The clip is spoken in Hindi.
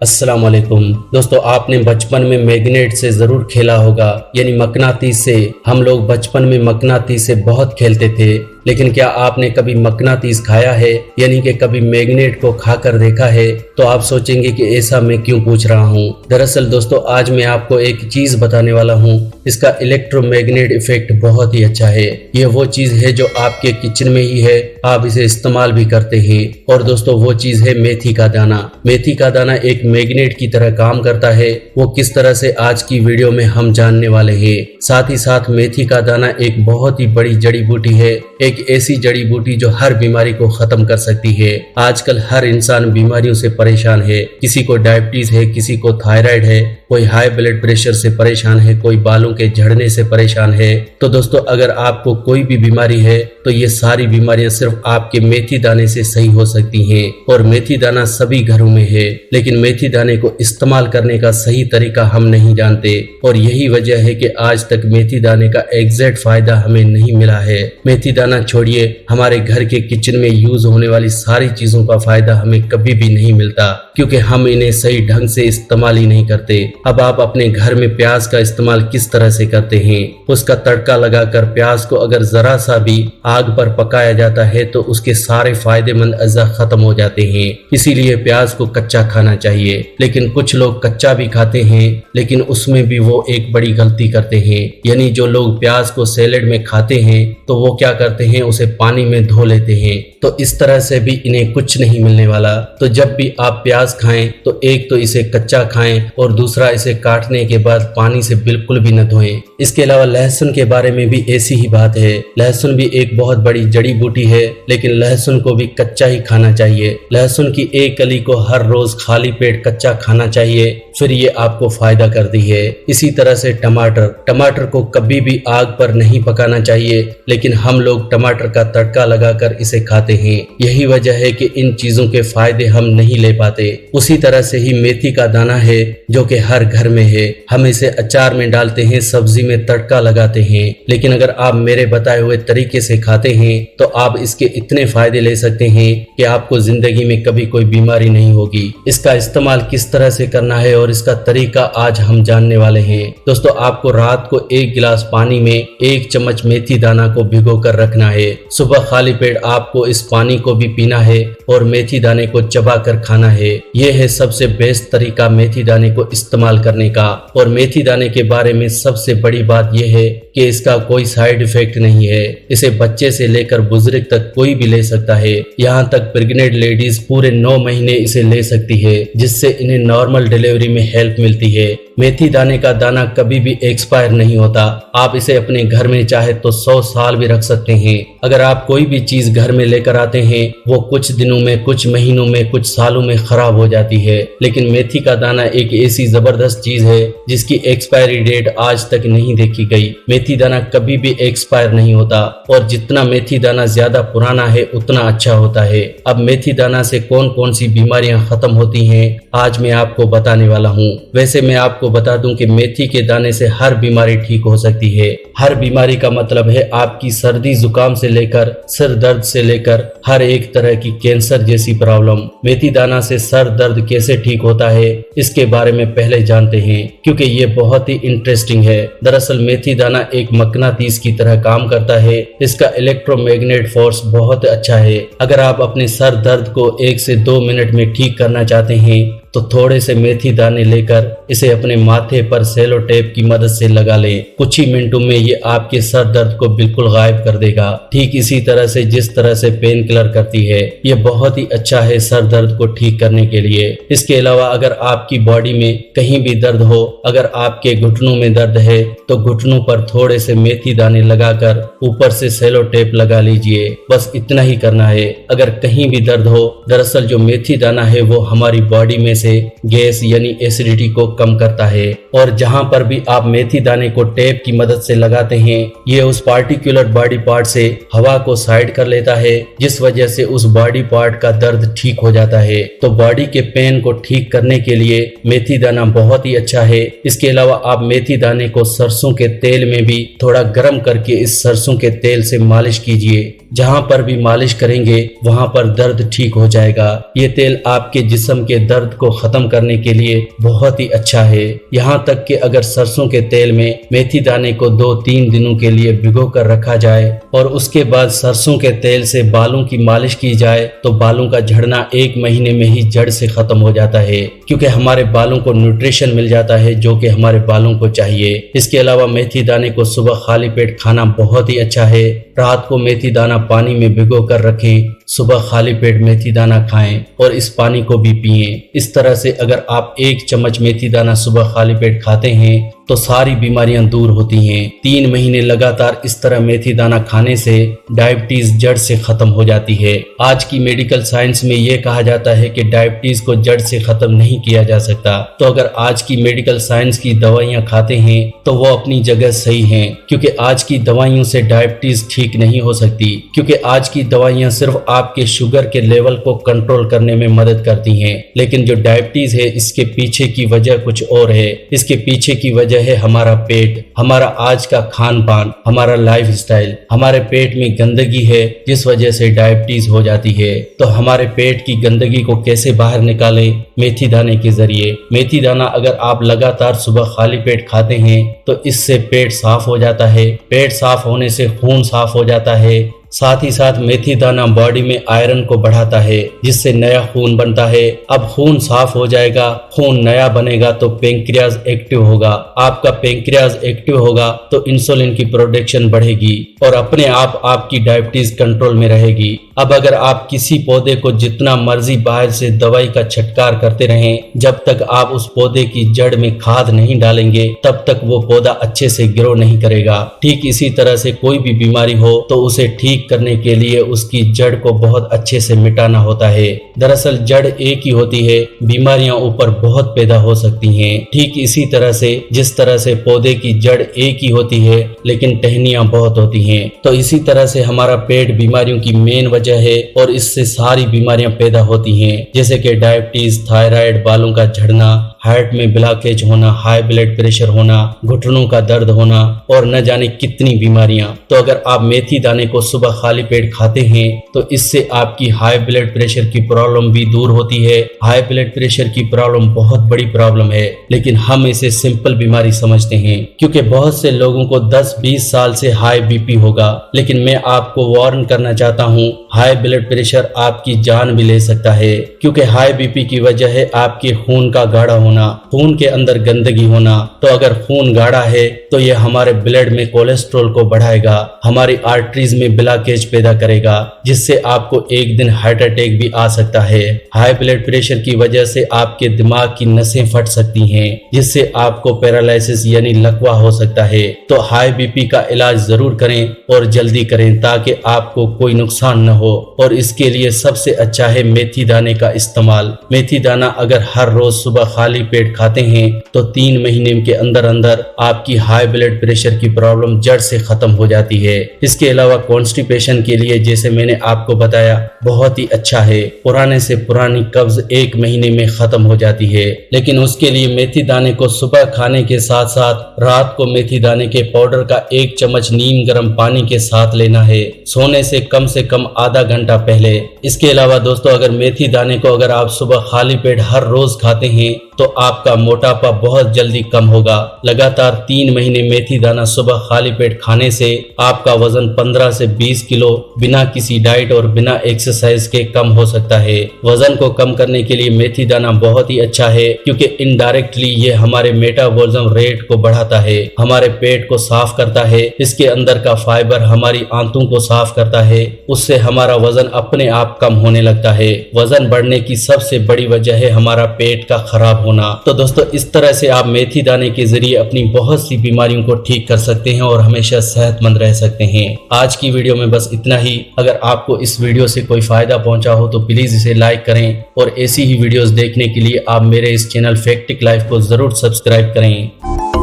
अस्सलाम वालेकुम दोस्तों, आपने बचपन में मैग्नेट से ज़रूर खेला होगा, यानी मकनातीस से। हम लोग बचपन में मकनातीस से बहुत खेलते थे, लेकिन क्या आपने कभी मकनातीस खाया है, यानी कि कभी मैग्नेट को खाकर देखा है? तो आप सोचेंगे कि ऐसा मैं क्यों पूछ रहा हूँ। दरअसल दोस्तों, आज मैं आपको एक चीज़ बताने वाला हूँ। इसका इलेक्ट्रोमैग्नेट इफेक्ट बहुत ही अच्छा है। यह वो चीज़ है जो आपके किचन में ही है, आप इसे इस्तेमाल भी करते हैं। और दोस्तों, वो चीज़ है मेथी का दाना। मेथी का दाना एक मैग्नेट की तरह काम करता है। वो किस तरह से आज की वीडियो में हम जानने वाले हैं। साथ ही साथ मेथी का दाना एक बहुत ही बड़ी जड़ी बूटी है, एक ऐसी जड़ी बूटी जो हर बीमारी को खत्म कर सकती है। आजकल हर इंसान बीमारियों से परेशान है। किसी को डायबिटीज है, किसी को थायराइड है, कोई हाई ब्लड प्रेशर से परेशान है, कोई बालों के झड़ने से परेशान है। तो दोस्तों, अगर आपको कोई भी बीमारी है तो ये सारी बीमारियां सिर्फ आपके मेथी दाने से सही हो सकती हैं। और मेथी दाना सभी घरों में है, लेकिन मेथी दाने को इस्तेमाल करने का सही तरीका हम नहीं जानते। और यही वजह है कि आज तक मेथी दाने का एग्जैक्ट फायदा हमें नहीं मिला है। मेथी दाना छोड़िए, हमारे घर के किचन में यूज होने वाली सारी चीजों का फायदा हमें कभी भी नहीं मिलता, क्योंकि हम इन्हें सही ढंग से इस्तेमाल ही नहीं करते। अब आप अपने घर में प्याज का इस्तेमाल किस तरह से करते हैं? उसका तड़का लगाकर प्याज को अगर जरा सा भी आग पर पकाया जाता है तो उसके सारे फायदेमंद अज़ा खत्म हो जाते हैं। इसीलिए प्याज को कच्चा खाना चाहिए। लेकिन कुछ लोग कच्चा भी खाते हैं, लेकिन उसमें भी वो एक बड़ी गलती करते हैं। यानी जो लोग प्याज को सैलेड में खाते हैं तो वो क्या करते हैं, उसे पानी में धो लेते हैं। तो इस तरह से भी इन्हें कुछ नहीं मिलने वाला। तो जब भी आप प्याज खाएं तो एक तो इसे कच्चा खाएं और दूसरा इसे काटने के बाद पानी से बिल्कुल भी न धोएं। इसके अलावा लहसुन के बारे में भी ऐसी ही बात है। लहसुन भी एक बहुत बड़ी जड़ी बूटी है, लेकिन लहसुन को भी कच्चा ही खाना चाहिए। लहसुन की एक कली को हर रोज खाली पेट कच्चा खाना चाहिए, फिर ये आपको फायदा करती है। इसी तरह से टमाटर को कभी भी आग पर नहीं पकाना चाहिए, लेकिन हम लोग टमाटर का तड़का लगाकर इसे खाते हैं। यही वजह है कि इन चीजों के फायदे हम नहीं ले पाते। उसी तरह से ही मेथी का दाना है, जो कि हर घर में है। हम इसे अचार में डालते हैं, सब्जी में तड़का लगाते हैं। लेकिन अगर आप मेरे बताए हुए तरीके से खाते हैं तो आप इसके इतने फायदे ले सकते हैं कि आपको जिंदगी में कभी कोई बीमारी नहीं होगी। इसका इस्तेमाल किस तरह से करना है और इसका तरीका आज हम जानने वाले हैं। दोस्तों, आपको रात को 1 गिलास पानी में 1 चम्मच मेथी दाना को भिगो कर रखना है। सुबह खाली पेट आपको इस पानी को भी पीना है और मेथी दाने को चबा कर खाना है। यह है सबसे बेस्ट तरीका मेथी दाने को इस्तेमाल करने का। और मेथी दाने के बारे में सबसे बड़ी बात यह है कि इसका कोई साइड इफेक्ट नहीं है। इसे बच्चे से लेकर बुजुर्ग तक कोई भी ले सकता है। यहाँ तक प्रेग्नेंट लेडीज पूरे 9 महीने इसे ले सकती है, जिससे इन्हें नॉर्मल डिलीवरी में हेल्प मिलती है। मेथी दाने का दाना कभी भी एक्सपायर नहीं होता। आप इसे अपने घर में चाहे तो 100 साल भी रख सकते हैं। अगर आप कोई भी चीज घर में लेकर आते हैं, वो कुछ दिनों में, कुछ महीनों में, कुछ सालों में खराब हो जाती है। लेकिन मेथी का दाना एक ऐसी जबरदस्त चीज है जिसकी एक्सपायरी डेट आज तक नहीं देखी गई। मेथी दाना कभी भी एक्सपायर नहीं होता, और जितना मेथी दाना ज्यादा पुराना है उतना अच्छा होता है। अब मेथी दाना से कौन कौन सी बीमारियां खत्म होती हैं, आज मैं आपको बताने वाला हूँ। वैसे मैं आपको बता दूं कि मेथी के दाने से हर बीमारी ठीक हो सकती है। हर बीमारी का मतलब है आपकी सर्दी जुकाम से लेकर सिर दर्द से लेकर हर एक तरह की कैंसर जैसी प्रॉब्लम। मेथी दाना से सर दर्द कैसे ठीक होता है, इसके बारे में पहले जानते हैं, क्योंकि ये बहुत ही इंटरेस्टिंग है। दरअसल मेथी दाना एक मकनातीस की तरह काम करता है। इसका इलेक्ट्रोमैग्नेट फोर्स बहुत अच्छा है। अगर आप अपने सर दर्द को 1 से 2 मिनट में ठीक करना चाहते हैं तो थोड़े से मेथी दाने लेकर इसे अपने माथे पर सेलो टेप की मदद से लगा लें। कुछ ही मिनटों में ये आपके सर दर्द को बिल्कुल गायब कर देगा, ठीक इसी तरह से जिस तरह से पेन किलर करती है। ये बहुत ही अच्छा है सर दर्द को ठीक करने के लिए। इसके अलावा अगर आपकी बॉडी में कहीं भी दर्द हो, अगर आपके घुटनों में दर्द है तो घुटनों पर थोड़े से मेथी दाने लगाकर ऊपर से सेलो टेप लगा लीजिए। बस इतना ही करना है। अगर कहीं भी दर्द हो, दरअसल जो मेथी दाना है वो हमारी बॉडी में से गैस यानी एसिडिटी को कम करता है। और जहां पर भी आप मेथी दाने को टेप की मदद से लगाते हैं, ये उस पार्टिकुलर बॉडी पार्ट से हवा को साइड कर लेता है, जिस वजह से उस बॉडी पार्ट का दर्द ठीक हो जाता है। तो बॉडी के पेन को ठीक करने के लिए मेथी दाना बहुत ही अच्छा है। इसके अलावा आप मेथी दाने को सरसों के तेल में भी थोड़ा गर्म करके इस सरसों के तेल से मालिश कीजिए। जहाँ पर भी मालिश करेंगे वहाँ पर दर्द ठीक हो जाएगा। ये तेल आपके जिस्म के दर्द को खत्म करने के लिए बहुत ही अच्छा है। यहाँ तक कि अगर सरसों के तेल में मेथी दाने को 2-3 दिनों के लिए भिगो कर रखा जाए और उसके बाद सरसों के तेल से बालों की मालिश की जाए तो बालों का झड़ना 1 महीने में ही जड़ से खत्म हो जाता है, क्योंकि हमारे बालों को न्यूट्रिशन मिल जाता है जो कि हमारे बालों को चाहिए। इसके अलावा मेथी दाने को सुबह खाली पेट खाना बहुत ही अच्छा है। रात को मेथी दाना पानी में भिगो कर रखें, सुबह खाली पेट मेथी दाना खाएं और इस पानी को भी पिएं। इस तरह से अगर आप 1 चम्मच मेथी दाना सुबह खाली पेट खाते हैं तो सारी बीमारियां दूर होती हैं। 3 महीने लगातार इस तरह मेथी दाना खाने से डायबिटीज जड़ से खत्म हो जाती है। आज की मेडिकल साइंस में यह कहा जाता है कि डायबिटीज को जड़ से खत्म नहीं किया जा सकता, तो अगर आज की मेडिकल साइंस की दवाइयां खाते हैं तो वो अपनी जगह सही हैं, क्योंकि आज की दवाइयों से डायबिटीज ठीक नहीं हो सकती, क्योंकि आज की दवाइयां सिर्फ आपके शुगर के लेवल को कंट्रोल करने में मदद करती हैं। लेकिन जो डायबिटीज है इसके पीछे की वजह कुछ और है। इसके पीछे की वजह है हमारा पेट, हमारा आज का खान पान, हमारा लाइफ स्टाइल। हमारे पेट में गंदगी है जिस वजह से डायबिटीज हो जाती है। तो हमारे पेट की गंदगी को कैसे बाहर निकालें? मेथी दाने के जरिए। मेथी दाना अगर आप लगातार सुबह खाली पेट खाते हैं तो इससे पेट साफ हो जाता है। पेट साफ होने से खून साफ हो जाता है। साथ ही साथ मेथी दाना बॉडी में आयरन को बढ़ाता है जिससे नया खून बनता है। अब खून साफ हो जाएगा, खून नया बनेगा तो पेंक्रियाज एक्टिव होगा। आपका पेंक्रियाज एक्टिव होगा तो इंसुलिन की प्रोडक्शन बढ़ेगी और अपने आप आपकी डायबिटीज कंट्रोल में रहेगी। अब अगर आप किसी पौधे को जितना मर्जी बाहर से दवाई का छटकार करते रहें, जब तक आप उस पौधे की जड़ में खाद नहीं डालेंगे तब तक वो पौधा अच्छे से ग्रो नहीं करेगा। ठीक इसी तरह से कोई भी बीमारी हो तो उसे ठीक करने के लिए उसकी जड़ को बहुत अच्छे से मिटाना होता है। दरअसल जड़ एक ही होती है, बीमारियां ऊपर बहुत पैदा हो सकती हैं। ठीक इसी तरह से जिस तरह से पौधे की जड़ एक ही होती है लेकिन टहनियां बहुत होती हैं, तो इसी तरह से हमारा पेट बीमारियों की मेन वजह है और इससे सारी बीमारियां पैदा होती हैं, जैसे कि डायबिटीज, थायराइड, बालों का झड़ना, हार्ट में ब्लॉकेज होना, हाई ब्लड प्रेशर होना, घुटनों का दर्द होना और न जाने कितनी बीमारियां। तो अगर आप मेथी दाने को सुबह खाली पेट खाते हैं तो इससे आपकी हाई ब्लड प्रेशर की प्रॉब्लम भी दूर होती है। हाई ब्लड प्रेशर की प्रॉब्लम बहुत बड़ी प्रॉब्लम है, लेकिन हम इसे सिंपल बीमारी समझते हैं, क्योंकि बहुत से लोगों को 10-20 साल से हाई बीपी होगा। लेकिन मैं आपको वार्न करना चाहता हूँ, हाई ब्लड प्रेशर आपकी जान भी ले सकता है, क्योंकि हाई बीपी की वजह है आपके खून का गाढ़ा होना, खून के अंदर गंदगी होना। तो अगर खून गाढ़ा है तो यह हमारे ब्लड में कोलेस्ट्रॉल को बढ़ाएगा, हमारी आर्टरीज में ब्लॉकेज पैदा करेगा, जिससे आपको एक दिन हार्ट अटैक भी आ सकता है। हाई ब्लड प्रेशर की वजह से आपके दिमाग की नसें फट सकती हैं, जिससे आपको पैरालिसिस यानी लकवा हो सकता है। तो हाई बीपी का इलाज जरूर करें और जल्दी करें ताकि आपको कोई नुकसान न हो, और इसके लिए सबसे अच्छा है मेथी दाने का इस्तेमाल। मेथी दाना अगर हर रोज सुबह खाली पेट खाते हैं तो 3 महीने के अंदर अंदर आपकी हाई ब्लड प्रेशर की प्रॉब्लम जड़ से खत्म हो जाती है। इसके अलावा कॉन्स्टिपेशन के लिए, जैसे मैंने आपको बताया, बहुत ही अच्छा है। पुराने से पुरानी कब्ज 1 महीने में खत्म हो जाती है। लेकिन उसके लिए मेथी दाने को सुबह खाने के साथ साथ रात को मेथी दाने के पाउडर का 1 चम्मच नीम गर्म पानी के साथ लेना है, सोने से कम आधा घंटा पहले। इसके अलावा दोस्तों, अगर मेथी दाने को अगर आप सुबह खाली पेट हर रोज खाते हैं तो आपका मोटापा बहुत जल्दी कम होगा। लगातार 3 महीने मेथी दाना सुबह खाली पेट खाने से आपका वजन 15 से 20 किलो बिना किसी डाइट और बिना एक्सरसाइज के कम हो सकता है। वजन को कम करने के लिए मेथी दाना बहुत ही अच्छा है, क्योंकि इनडायरेक्टली ये हमारे मेटाबॉलिज्म रेट को बढ़ाता है, हमारे पेट को साफ करता है। इसके अंदर का फाइबर हमारी आंतों को साफ करता है, उससे हमारा वजन अपने आप कम होने लगता है। वजन बढ़ने की सबसे बड़ी वजह है हमारा पेट का खराब होना। तो दोस्तों, इस तरह से आप मेथी दाने के जरिए अपनी बहुत सी बीमारियों को ठीक कर सकते हैं और हमेशा सेहतमंद रह सकते हैं। आज की वीडियो में बस इतना ही। अगर आपको इस वीडियो से कोई फायदा पहुंचा हो तो प्लीज इसे लाइक करें और ऐसी ही वीडियोस देखने के लिए आप मेरे इस चैनल फैक्टिक लाइफ को जरूर सब्सक्राइब करें।